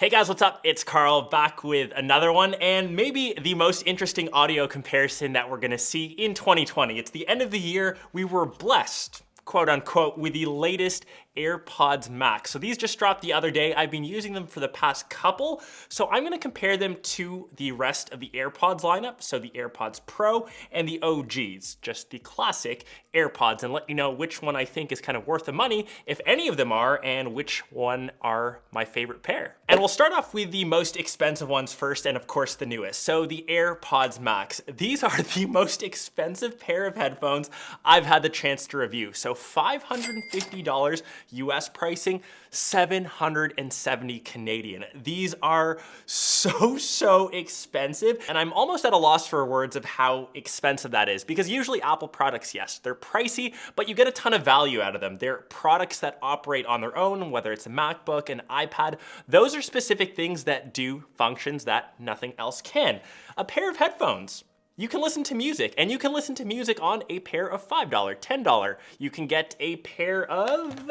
Hey guys, what's up? It's Karl back with another one and maybe the most interesting audio comparison that we're gonna see in 2020. It's the end of the year. We were blessed, quote unquote, with the latest AirPods Max. So these just dropped the other day. I've been using them for the past couple. So I'm gonna compare them to the rest of the AirPods lineup. So the AirPods Pro and the OGs, just the classic AirPods, and let you know which one I think is kind of worth the money, if any of them are, and which one are my favorite pair. And we'll start off with the most expensive ones first, and of course the newest. So the AirPods Max. These are the most expensive pair of headphones I've had the chance to review. So $550 US pricing, 770 Canadian. These are so expensive, and I'm almost at a loss for words of how expensive that is, because usually Apple products, yes, they're pricey, but you get a ton of value out of them. They're products that operate on their own, whether it's a MacBook, an iPad. Those are specific things that do functions that nothing else can. A pair of headphones. You can listen to music, and you can listen to music on a pair of $5, $10. You can get a pair of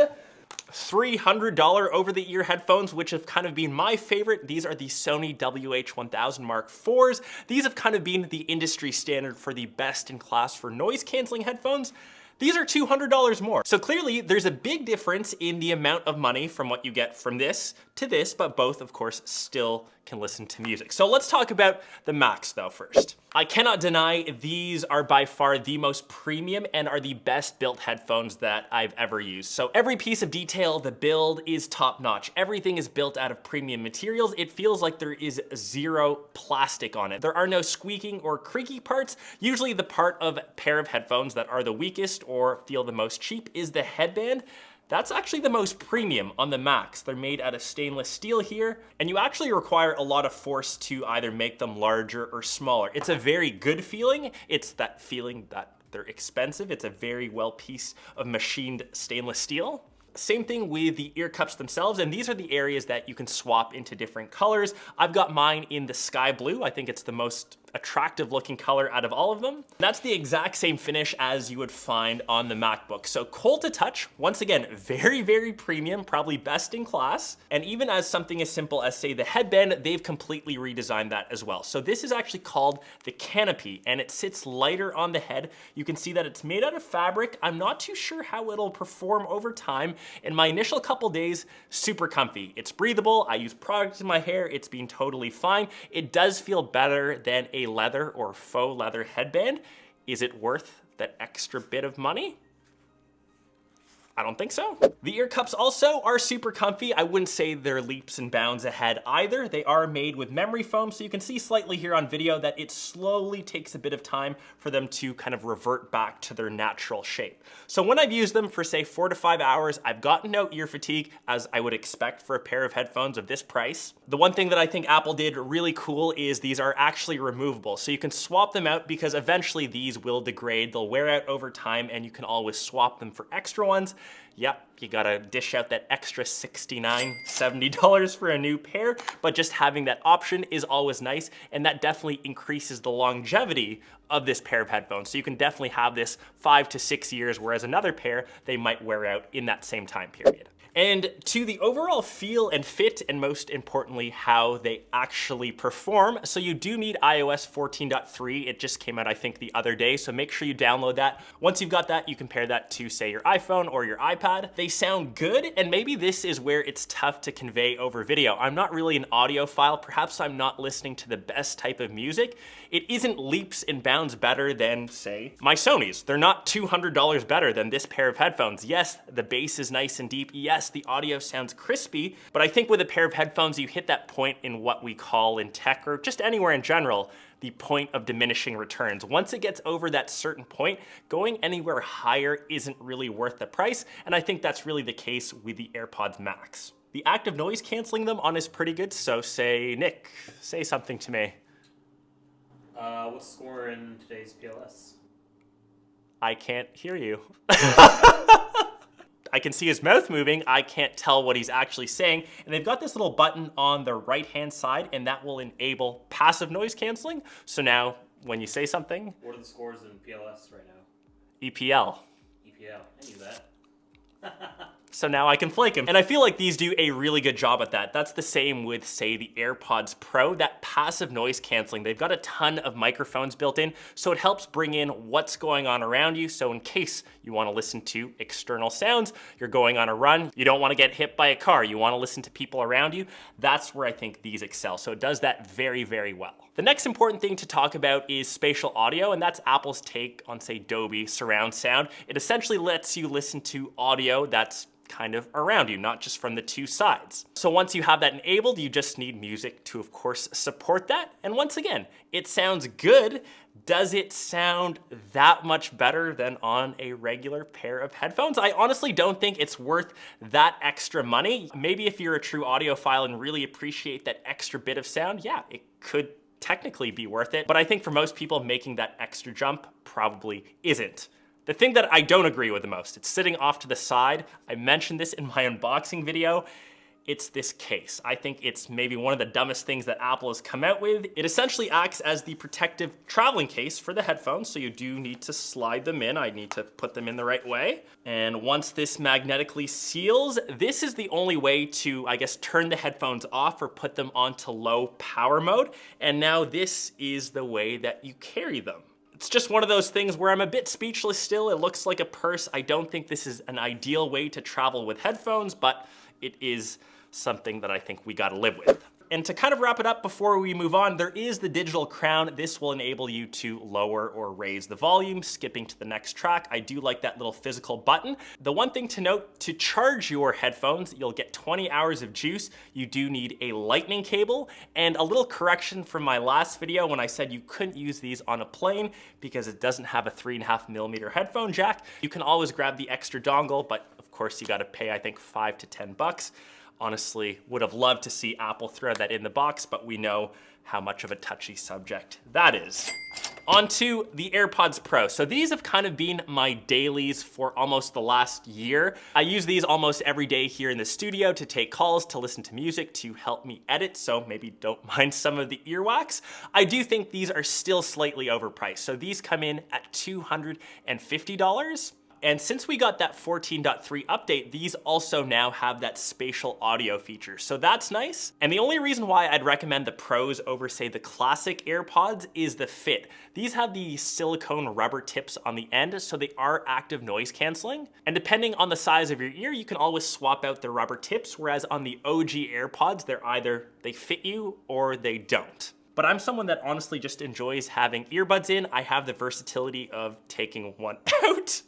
$300 over-the-ear headphones, which have kind of been my favorite. These are the Sony WH-1000 Mark IVs. These have kind of been the industry standard for the best in class for noise canceling headphones. These are $200 more. So clearly there's a big difference in the amount of money from what you get from this to this, but both of course still can listen to music. So let's talk about the Max though first. I cannot deny these are by far the most premium and are the best built headphones that I've ever used. So every piece of detail, the build is top notch. Everything is built out of premium materials. It feels like there is zero plastic on it. There are no squeaking or creaky parts. Usually the part of a pair of headphones that are the weakest or feel the most cheap is the headband. That's actually the most premium on the Max. They're made out of stainless steel here, and you actually require a lot of force to either make them larger or smaller. It's a very good feeling. It's that feeling that they're expensive. It's a very well piece of machined stainless steel. Same thing with the ear cups themselves, and these are the areas that you can swap into different colors. I've got mine in the sky blue. I think it's the most attractive looking color out of all of them. That's the exact same finish as you would find on the MacBook. So cold to touch, once again, very premium, probably best in class. And even as something as simple as say the headband, they've completely redesigned that as well. So this is actually called the canopy, and it sits lighter on the head. You can see that it's made out of fabric. I'm not too sure how it'll perform over time. In my initial couple days, super comfy. It's breathable. I use products in my hair. It's been totally fine. It does feel better than a leather or faux leather headband. Is it worth that extra bit of money? I don't think so. The ear cups also are super comfy. I wouldn't say they're leaps and bounds ahead either. They are made with memory foam, so you can see slightly here on video that it slowly takes a bit of time for them to kind of revert back to their natural shape. So when I've used them for say 4 to 5 hours, I've gotten no ear fatigue, as I would expect for a pair of headphones of this price. The one thing that I think Apple did really cool is these are actually removable. So you can swap them out because eventually these will degrade. They'll wear out over time, and you can always swap them for extra ones. Yep, you gotta dish out that extra $69, $70 for a new pair, but just having that option is always nice, and that definitely increases the longevity of this pair of headphones. So you can definitely have this 5 to 6 years, whereas another pair, they might wear out in that same time period. And to the overall feel and fit, and most importantly, how they actually perform. So you do need iOS 14.3. It just came out, I think, the other day. So make sure you download that. Once you've got that, you compare that to, say, your iPhone or your iPad. They sound good, and maybe this is where it's tough to convey over video. I'm not really an audiophile. Perhaps I'm not listening to the best type of music. It isn't leaps and bounds better than, say, my Sonys. They're not $200 better than this pair of headphones. Yes, the bass is nice and deep. Yes, the audio sounds crispy, but I think with a pair of headphones, you hit that point in what we call in tech, or just anywhere in general, the point of diminishing returns. Once it gets over that certain point, going anywhere higher isn't really worth the price, and I think that's really the case with the AirPods Max. The active noise canceling them on is pretty good, so say, Nick, say something to me. What's the score in today's PLS? I can't hear you. I can see his mouth moving. I can't tell what he's actually saying. And they've got this little button on the right-hand side, and that will enable passive noise canceling. So now when you say something... What are the scores in PLS right now? EPL. EPL, I knew that. so now I can flake them. And I feel like these do a really good job at that. That's the same with, say, the AirPods Pro, that passive noise canceling. They've got a ton of microphones built in, so it helps bring in what's going on around you. So in case you want to listen to external sounds, you're going on a run, you don't want to get hit by a car, you want to listen to people around you, that's where I think these excel. So it does that very, very well. The next important thing to talk about is spatial audio, and that's Apple's take on, say, Dolby surround sound. It essentially lets you listen to audio that's kind of around you, not just from the two sides. So once you have that enabled, you just need music to, of course, support that. And once again, it sounds good. Does it sound that much better than on a regular pair of headphones? I honestly don't think it's worth that extra money. Maybe if you're a true audiophile and really appreciate that extra bit of sound, yeah, it could technically be worth it. But I think for most people, making that extra jump probably isn't. The thing that I don't agree with the most, it's sitting off to the side. I mentioned this in my unboxing video. It's this case. I think it's maybe one of the dumbest things that Apple has come out with. It essentially acts as the protective traveling case for the headphones, so you do need to slide them in. I need to put them in the right way. And once this magnetically seals, this is the only way to, I guess, turn the headphones off or put them onto low power mode. And now this is the way that you carry them. It's just one of those things where I'm a bit speechless still. It looks like a purse. I don't think this is an ideal way to travel with headphones, but it is something that I think we gotta live with. And to kind of wrap it up before we move on, there is the digital crown. This will enable you to lower or raise the volume, skipping to the next track. I do like that little physical button. The one thing to note, to charge your headphones, you'll get 20 hours of juice. You do need a lightning cable, and a little correction from my last video when I said you couldn't use these on a plane because it doesn't have a 3.5mm headphone jack. You can always grab the extra dongle, but of course you gotta pay, I think, $5 to $10. Honestly, would have loved to see Apple throw that in the box, but we know how much of a touchy subject that is. On to the AirPods Pro. So these have kind of been my dailies for almost the last year. I use these almost every day here in the studio to take calls, to listen to music, to help me edit, so maybe don't mind some of the earwax. I do think these are still slightly overpriced. So these come in at $250. And since we got that 14.3 update, these also now have that spatial audio feature. So that's nice. And the only reason why I'd recommend the Pros over, say, the classic AirPods is the fit. These have the silicone rubber tips on the end, so they are active noise canceling. And depending on the size of your ear, you can always swap out the rubber tips, whereas on the OG AirPods, they're either they fit you or they don't. But I'm someone that honestly just enjoys having earbuds in. I have the versatility of taking one out.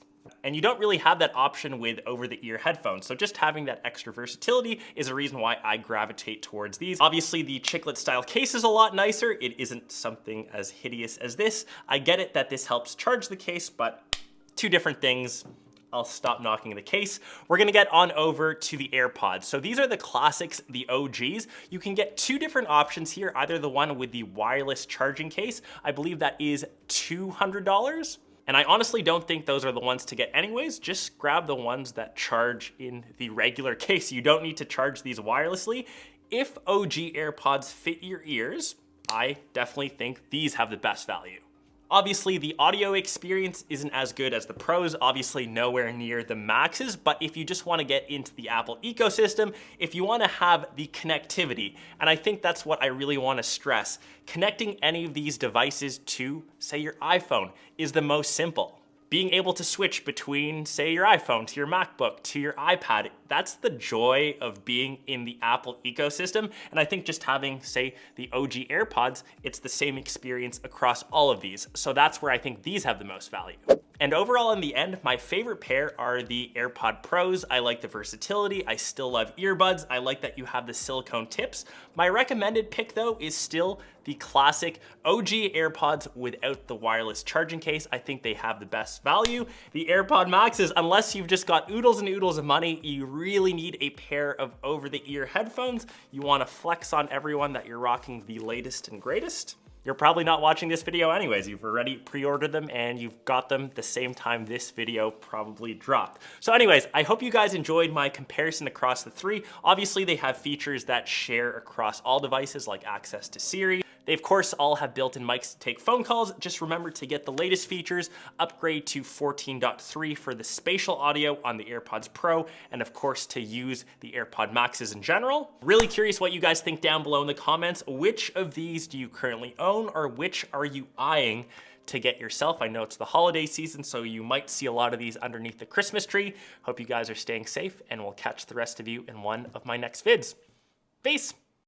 And you don't really have that option with over-the-ear headphones. So just having that extra versatility is a reason why I gravitate towards these. Obviously, the chiclet style case is a lot nicer. It isn't something as hideous as this. I get it that this helps charge the case, but two different things. I'll stop knocking the case. We're gonna get on over to the AirPods. So these are the classics, the OGs. You can get two different options here, either the one with the wireless charging case. I believe that is $200. And I honestly don't think those are the ones to get anyways. Just grab the ones that charge in the regular case. You don't need to charge these wirelessly. If OG AirPods fit your ears, I definitely think these have the best value. Obviously, the audio experience isn't as good as the Pros, obviously nowhere near the Maxes, but if you just wanna get into the Apple ecosystem, if you wanna have the connectivity, and I think that's what I really wanna stress, connecting any of these devices to, say, your iPhone is the most simple. Being able to switch between, say, your iPhone to your MacBook to your iPad, that's the joy of being in the Apple ecosystem. And I think just having, say, the OG AirPods, it's the same experience across all of these. So that's where I think these have the most value. And overall, in the end, my favorite pair are the AirPod Pros. I like the versatility. I still love earbuds. I like that you have the silicone tips. My recommended pick, though, is still the classic OG AirPods without the wireless charging case. I think they have the best value. The AirPod Maxes, unless you've just got oodles and oodles of money, you really need a pair of over-the-ear headphones. You want to flex on everyone that you're rocking the latest and greatest. You're probably not watching this video anyways. You've already pre-ordered them and you've got them the same time this video probably dropped. So anyways, I hope you guys enjoyed my comparison across the three. Obviously, they have features that share across all devices like access to Siri, They of course all have built-in mics to take phone calls. Just remember to get the latest features, upgrade to 14.3 for the spatial audio on the AirPods Pro, and of course to use the AirPod Maxes in general. Really curious what you guys think down below in the comments. Which of these do you currently own, or which are you eyeing to get yourself? I know it's the holiday season, so you might see a lot of these underneath the Christmas tree. Hope you guys are staying safe, and we'll catch the rest of you in one of my next vids. Peace!